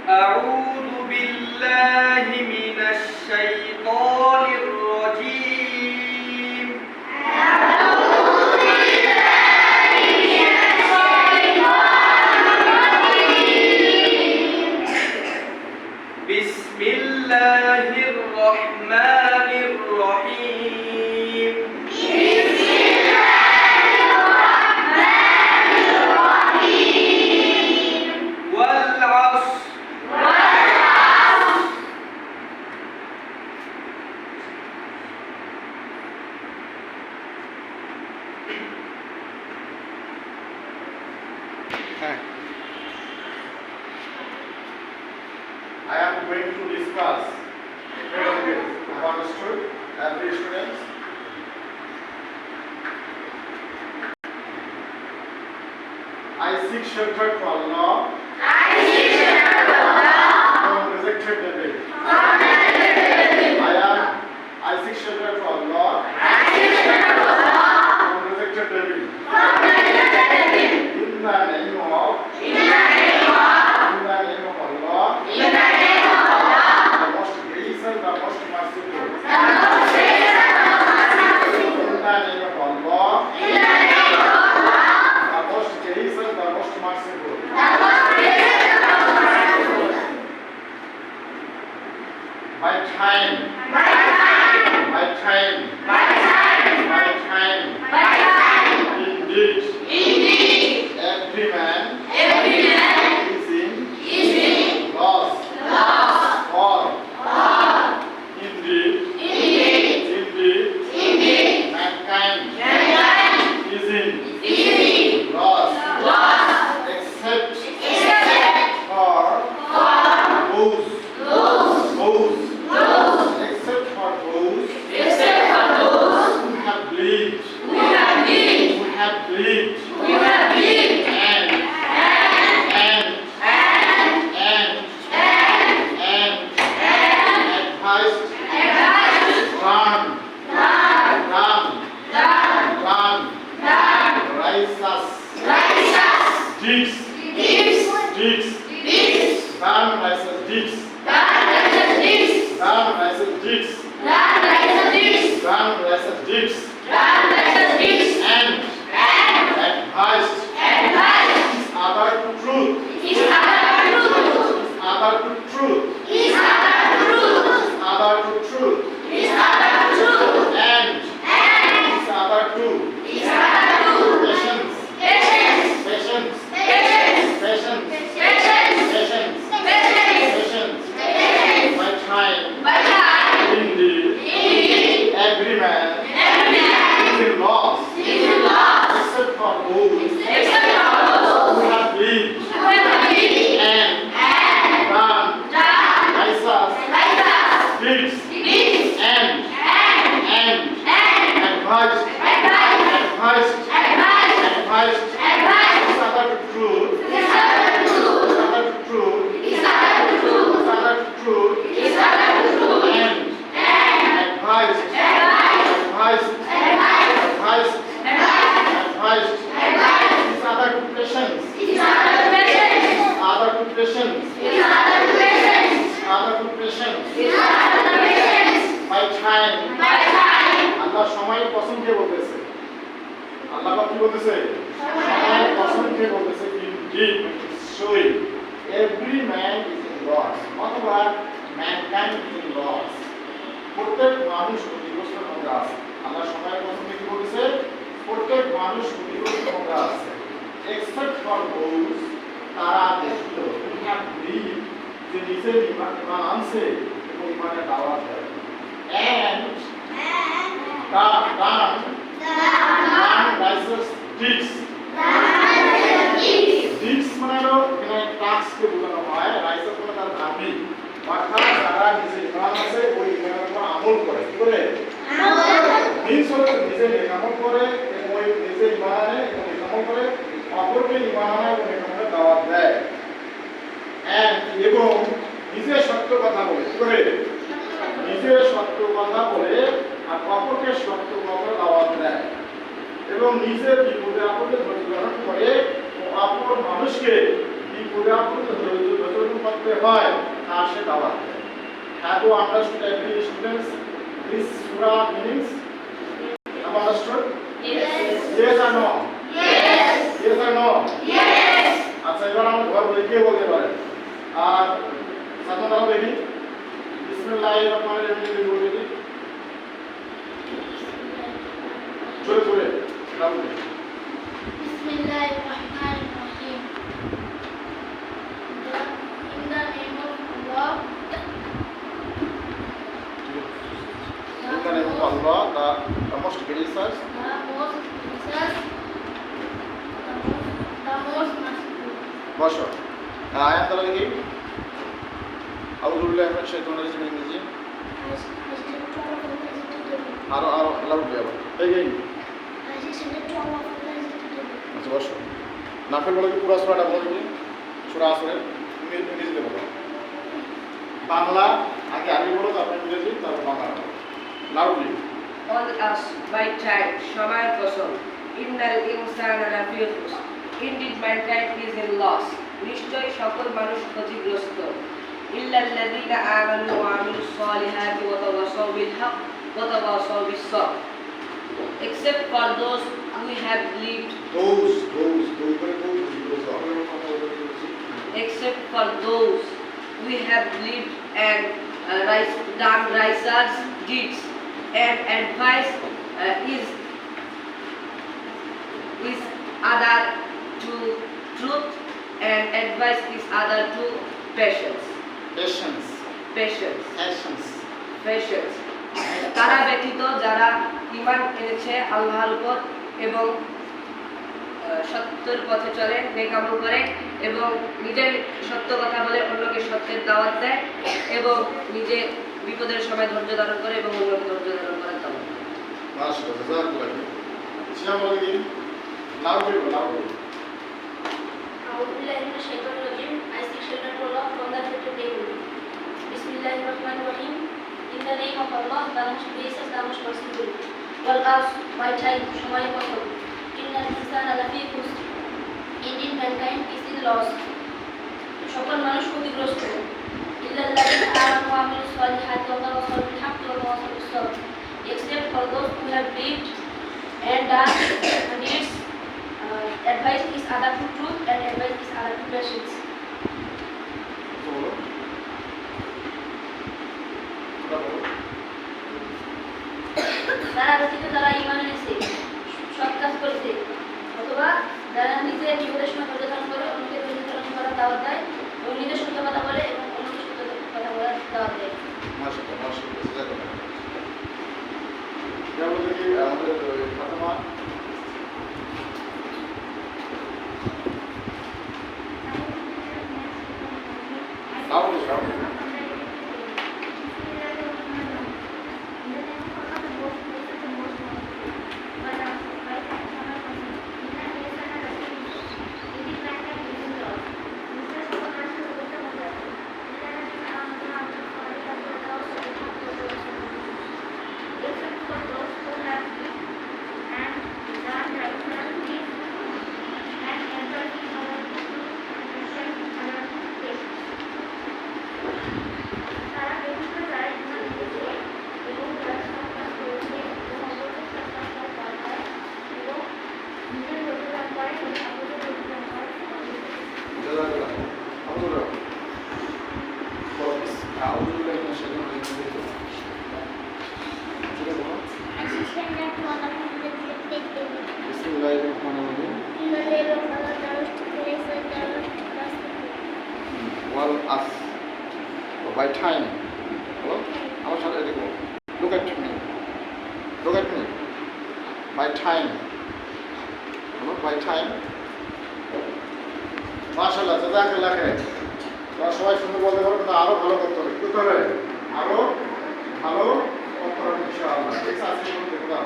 أعوذ بالله من الشيطان الرجيم بسم الله الرحمن الرحيم والعصر I am going to discuss this. Have understood, every student? I seek shelter from Allah from rejected devil. I seek shelter from Allah from rejected devil. In the name of Allah, the most gracious, the most merciful. In the name of Allah, the most gracious, the most merciful. My time, indeed, every man is in loss. All, indeed, mankind is in loss. Except for those, except for those who have believed, and advised, righteous deeds, done righteous deeds, and advised other to truth, and other to patience. My time, indeed, every man is in loss, except for those who have believed and done righteous deeds, and advised other to truth, and advised other to patience. My time, আল্লাহ সময় পছন্দকে বলতেছে, আল্লাহ কি বলতেছে? সময় পছন্দকে বলতেছে। Indeed, showing every man is in loss, অথবা mankind is in loss. প্রত্যেক মানুষ ক্ষতিগ্রস্তের মধ্যে আছে। আল্লাহ সময় পছন্দকে কি বলতেছে? প্রত্যেক মানুষ ক্ষতিগ্রস্তের মধ্যে আছে। Except for those, তারা ব্যতীত, who have believed, যে নিজের ঈমান আনছে এবং ঈমানের দাওয়াত দেয়, and done righteous deeds. Deeds মানে হলো এখানে টাস্ককে বোঝানো হয়, righteous মানে তার ধার্মিক, অর্থাৎ যারা নিজের ঈমান আছে ওই ঈমানের উপর আমল করে। কি করে? means হলো নিজের আমল করে এবং ওই নিজের ঈমান আনে এবং আমল করে, অপরকে ঈমান আনে এবং ঈমানের দাওয়াত দেয়, এবং নিজের সত্য কথা বলে। কি করে? নিজের সত্য কথা বলে আর অপরকে সত্য কথা দাওয়াত দেয়, এবং নিজের বিপদে আপদে ধৈর্য ধারণ করে ও অপর মানুষকে বিপদে আপদে ধৈর্য ধারণ করতে করতে হয় তার সে দাওয়াত দেয়। Have you understood every students this surah meanings? Have you understood? Yes or no? Yes or no? আচ্ছা এবার আমরা ঘর বলে কে বলতে পারে? আর সামনে দাও দেখি। বিসমিল্লাহির রহমানির রহিম বলে দিই। জোরে জোরে দাও দেখি। Bismillahirrahmanirrahim. In the name of Allah, In the name of Allah, the most gracious, the most gracious, the most merciful. বসো আয়াত দ্বারা দেখি আউযু বিল্লাহি মিনাশ শাইতানির রাজিম ইংরেজি আরো লাউডলি আবার এগেইন আচ্ছা বসো নাফেল বলে কি পুরো সূরাটা বলে কি সূরা আসরের ইংরেজিতে বলো বাংলা আগে আরবি বলো তারপর ইংরেজি তারপর Bangla loudly On us by child, সময়ের কসম ইন্নাল ইনসানা লাফি খুসর indeed mankind is in loss নিশ্চয়ই সকল মানুষ ক্ষতিগ্রস্ত ইল্লাল্লাযীনা আমানু ওয়া আমিলুস সালিহাতি ওয়া তাওয়াসাউ বিল হক ওয়া তাওয়াসাউ বিস sabr except for those who have believed except for those who have believed and done righteous deeds and advice is other to truth and advice is other to patience তারা ব্যতীত যারা ঈমান এনেছে আল্লাহর উপর এবং সত্যের পথে চলে নেক আমল করে এবং নিজের সত্য কথা বলে অন্যকে সত্যের দাওয়াত দেয় এবং নিজে বিপদের সময় ধৈর্য ধারণ করে এবং অন্যকে ধৈর্য ধারণ করার দাওয়াত দেয় মাশাআল্লাহ জাযাকাল্লাহ শিয়া বলে কি loudly أعوذ بالله من الشيطان الرجيم. I seek shelter to Allah from the hated devil. Bismillahirrahmanirrahim. In the name of Allah, the most gracious, the most merciful. Wal asr, by time, সময়ের কসম ইন্নাল ইনসানা লাফি খুসর indeed mankind is in loss সকল মানুষ ক্ষতিগ্রস্ত ইল্লাল্লাযীনা আমানু ওয়া আমিলুস সালিহাতি ওয়া তাওয়াসাউ বিল হাক্কি ওয়া তাওয়াসাউ বিস sabr except for those who have believed and done deeds advice is other to truth and advice is other to patience. যারা ব্যতীত যারা ঈমান এনেছে সৎ কাজ করেছে অথবা যারা নিজে বিপদের সময় ধৈর্য ধারণ করে অন্যকে ধৈর্য ধারণ করার দাওয়াত দেয় এবং নিজে সত্য কথা বলে এবং অন্যকে সত্য কথা বলার দাওয়াত দেয়। মাশাআল্লাহ জাযাকাল্লাহ ইয়া বলে কি আমাদের Fatema loudly by time. Hello? How much are they? Look at me. By time. Hello? By time. মাশাআল্লাহ জাযাকাল্লাহ খাইর। তোমরা সবাই সুন্দর বলতে পারো কিন্তু আরো ভালো করতে হবে। কি করতে হবে? আরো ভালো করতে হবে ইনশাআল্লাহ। ঠিক আছে আজকে দেখো।